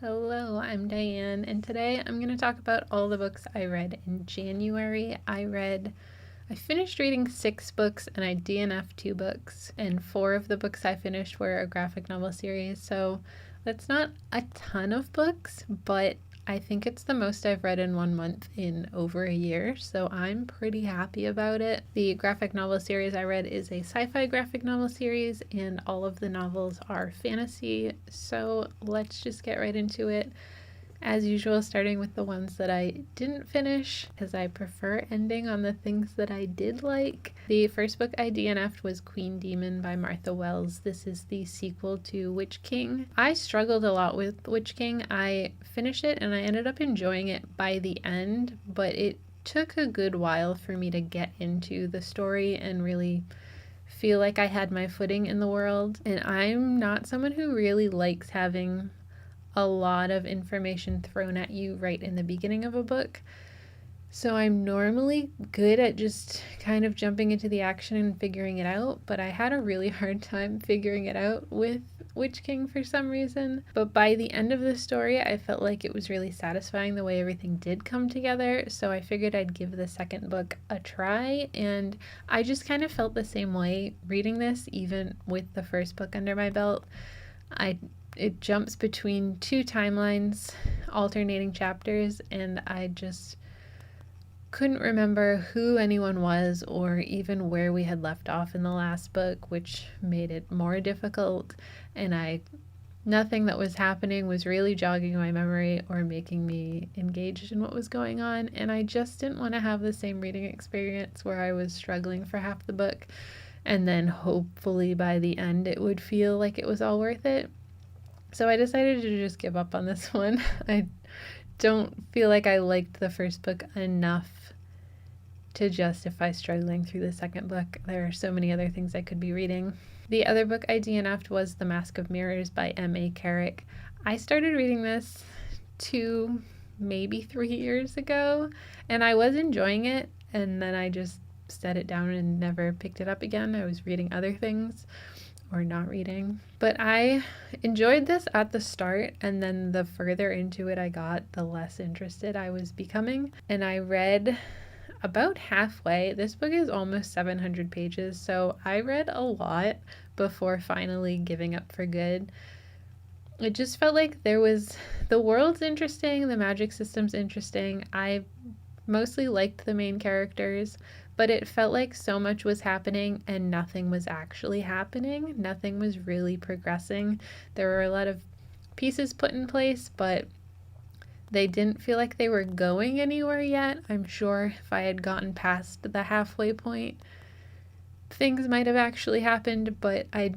Hello, I'm Diane, and today I'm going to talk about all the books I read in January. I finished reading 6 books and I DNF'd 2 books, and 4 of the books I finished were a graphic novel series, so that's not a ton of books, but I think it's the most I've read in 1 month in over a year, so I'm pretty happy about it. The graphic novel series I read is a sci-fi graphic novel series, and all of the novels are fantasy, so let's just get right into it. As usual, starting with the ones that I didn't finish, because I prefer ending on the things that I did like. The first book I DNF'd was Queen Demon by Martha Wells. This is the sequel to Witch King. I struggled a lot with Witch King. I finished it and I ended up enjoying it by the end, but it took a good while for me to get into the story and really feel like I had my footing in the world. And I'm not someone who really likes having a lot of information thrown at you right in the beginning of a book. So I'm normally good at just kind of jumping into the action and figuring it out, but I had a really hard time figuring it out with Witch King for some reason. But by the end of the story, I felt like it was really satisfying the way everything did come together, so I figured I'd give the second book a try, and I just kind of felt the same way reading this, even with the first book under my belt. It jumps between 2 timelines, alternating chapters, and I just couldn't remember who anyone was or even where we had left off in the last book, which made it more difficult, and nothing that was happening was really jogging my memory or making me engaged in what was going on, and I just didn't want to have the same reading experience where I was struggling for half the book and then hopefully by the end it would feel like it was all worth it. So I decided to just give up on this one. I don't feel like I liked the first book enough to justify struggling through the second book. There are so many other things I could be reading. The other book I DNF'd was The Mask of Mirrors by M.A. Carrick. I started reading this 2, maybe 3 years ago, and I was enjoying it, and then I just set it down and never picked it up again. I was reading other things or not reading. But I enjoyed this at the start, and then the further into it I got, the less interested I was becoming. And I read about halfway. This book is almost 700 pages, so I read a lot before finally giving up for good. It just felt like the world's interesting, the magic system's interesting. I mostly liked the main characters, but it felt like so much was happening and nothing was actually happening. Nothing was really progressing. There were a lot of pieces put in place, but they didn't feel like they were going anywhere yet. I'm sure if I had gotten past the halfway point, things might have actually happened, but I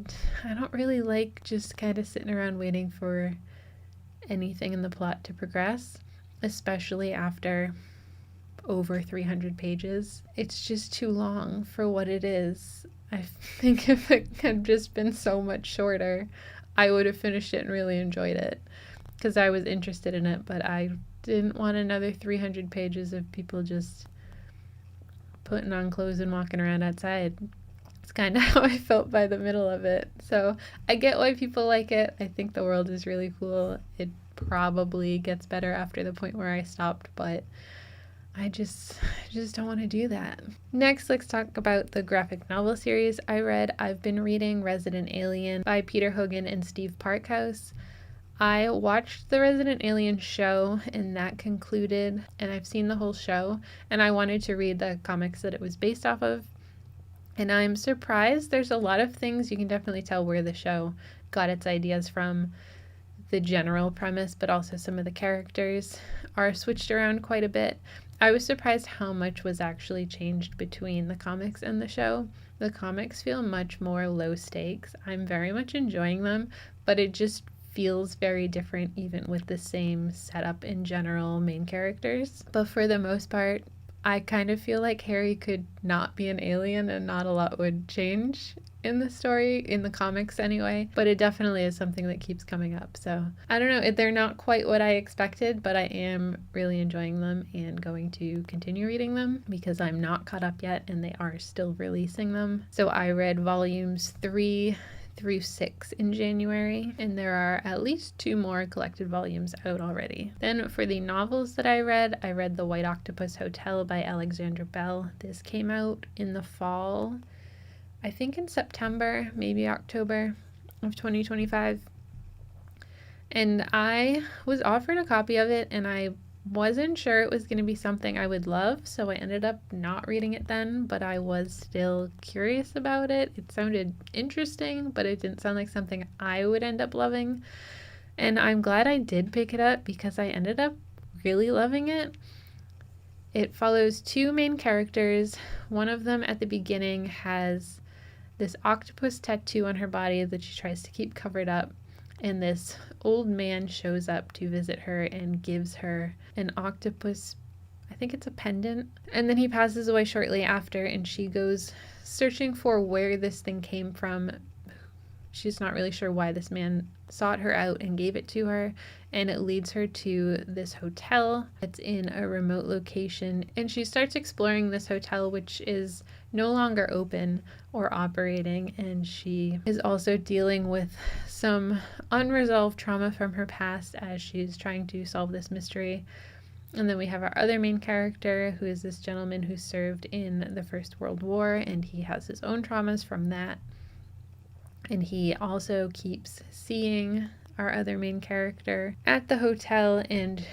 don't really like just kind of sitting around waiting for anything in the plot to progress, especially after over 300 pages. It's just too long for what it is. I think if it had just been so much shorter, I would have finished it and really enjoyed it because I was interested in it, but I didn't want another 300 pages of people just putting on clothes and walking around outside. It's kind of how I felt by the middle of it. So I get why people like it. I think the world is really cool. It probably gets better after the point where I stopped, but I just don't want to do that. Next, let's talk about the graphic novel series I read. I've been reading Resident Alien by Peter Hogan and Steve Parkhouse. I watched the Resident Alien show and that concluded, and I've seen the whole show, and I wanted to read the comics that it was based off of. And I'm surprised there's a lot of things you can definitely tell where the show got its ideas from. The general premise, but also some of the characters are switched around quite a bit. I was surprised how much was actually changed between the comics and the show. The comics feel much more low stakes. I'm very much enjoying them, but it just feels very different even with the same setup in general main characters. But for the most part, I kind of feel like Harry could not be an alien and not a lot would change in the story, in the comics anyway, but it definitely is something that keeps coming up. So I don't know, they're not quite what I expected, but I am really enjoying them and going to continue reading them because I'm not caught up yet and they are still releasing them. So I read volumes 3 through 6 in January, and there are at least 2 more collected volumes out already. Then for the novels that I read The White Octopus Hotel by Alexandra Bell. This came out in the fall, I think in September, maybe October of 2025. And I was offered a copy of it, and I wasn't sure it was going to be something I would love, so I ended up not reading it then, but I was still curious about it. It sounded interesting, but it didn't sound like something I would end up loving. And I'm glad I did pick it up because I ended up really loving it. It follows 2 main characters. One of them at the beginning has this octopus tattoo on her body that she tries to keep covered up. And this old man shows up to visit her and gives her an octopus, I think it's a pendant. And then he passes away shortly after, and she goes searching for where this thing came from. She's not really sure why this man sought her out and gave it to her, and it leads her to this hotel. It's in a remote location, and she starts exploring this hotel, which is no longer open or operating, and she is also dealing with some unresolved trauma from her past as she's trying to solve this mystery. And then we have our other main character, who is this gentleman who served in the First World War, and he has his own traumas from that. And he also keeps seeing our other main character at the hotel and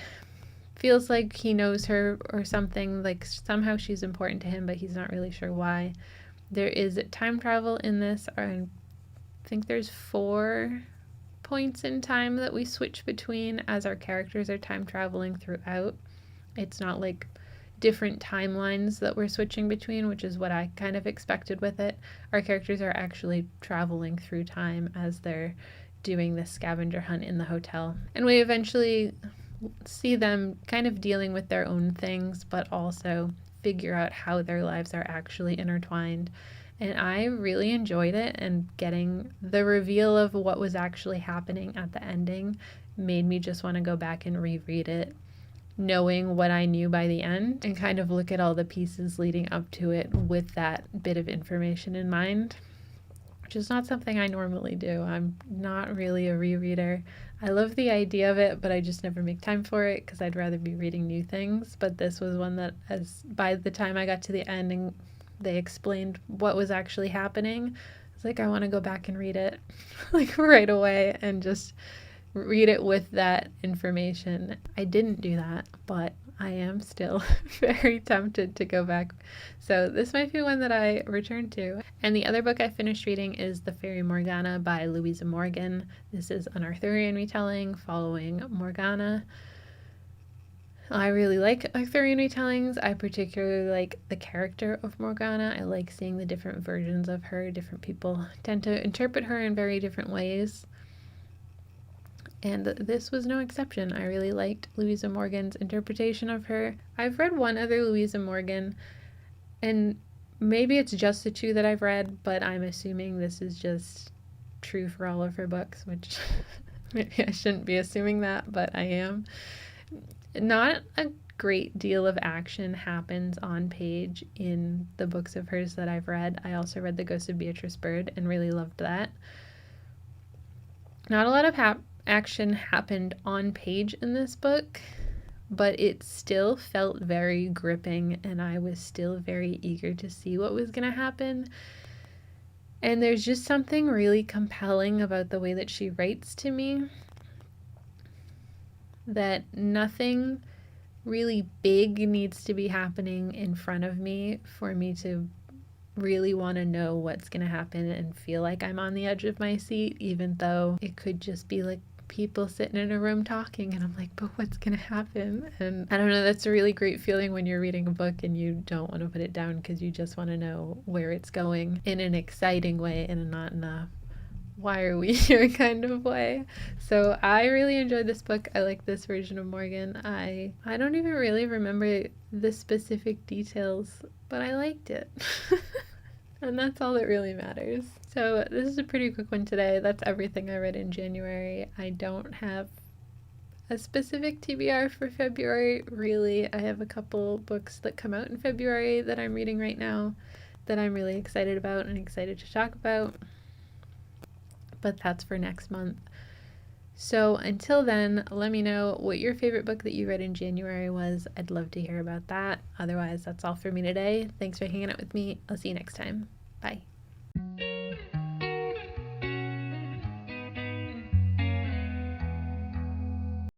feels like he knows her or something, like somehow she's important to him, but he's not really sure why. There is time travel in this. I think there's 4 points in time that we switch between as our characters are time traveling throughout. It's not like different timelines that we're switching between, which is what I kind of expected with it. Our characters are actually traveling through time as they're doing this scavenger hunt in the hotel. And we eventually see them kind of dealing with their own things, but also figure out how their lives are actually intertwined. And I really enjoyed it, and getting the reveal of what was actually happening at the ending made me just want to go back and reread it, knowing what I knew by the end, and kind of look at all the pieces leading up to it with that bit of information in mind, which is not something I normally do. I'm not really a rereader. I love the idea of it, but I just never make time for it because I'd rather be reading new things. But this was one that, by the time I got to the end and they explained what was actually happening, I was like, I want to go back and read it like right away and just read it with that information. I didn't do that, but I am still very tempted to go back. So this might be one that I return to. And the other book I finished reading is The Faerie Morgana by Louisa Morgan. This is an Arthurian retelling following Morgana. I really like Arthurian retellings. I particularly like the character of Morgana. I like seeing the different versions of her. Different people tend to interpret her in very different ways. And this was no exception. I really liked Louisa Morgan's interpretation of her. I've read one other Louisa Morgan, and maybe it's just the 2 that I've read, but I'm assuming this is just true for all of her books, which maybe I shouldn't be assuming that, but I am. Not a great deal of action happens on page in the books of hers that I've read. I also read The Ghost of Beatrice Bird and really loved that. Not a lot of action happened on page in this book, but it still felt very gripping, and I was still very eager to see what was going to happen. And there's just something really compelling about the way that she writes to me, that nothing really big needs to be happening in front of me for me to really want to know what's going to happen and feel like I'm on the edge of my seat, even though it could just be like people sitting in a room talking and I'm like, but what's going to happen? And I don't know, that's a really great feeling when you're reading a book and you don't want to put it down because you just want to know where it's going in an exciting way and not in a why are we here kind of way. So I really enjoyed this book. I like this version of Morgan. I don't even really remember the specific details, but I liked it. And that's all that really matters. So this is a pretty quick one today. That's everything I read in January. I don't have a specific TBR for February, really. I have a couple books that come out in February that I'm reading right now that I'm really excited about and excited to talk about. but that's for next month. So until then, let me know what your favorite book that you read in January was. I'd love to hear about that. Otherwise, that's all for me today. Thanks for hanging out with me. I'll see you next time. Bye.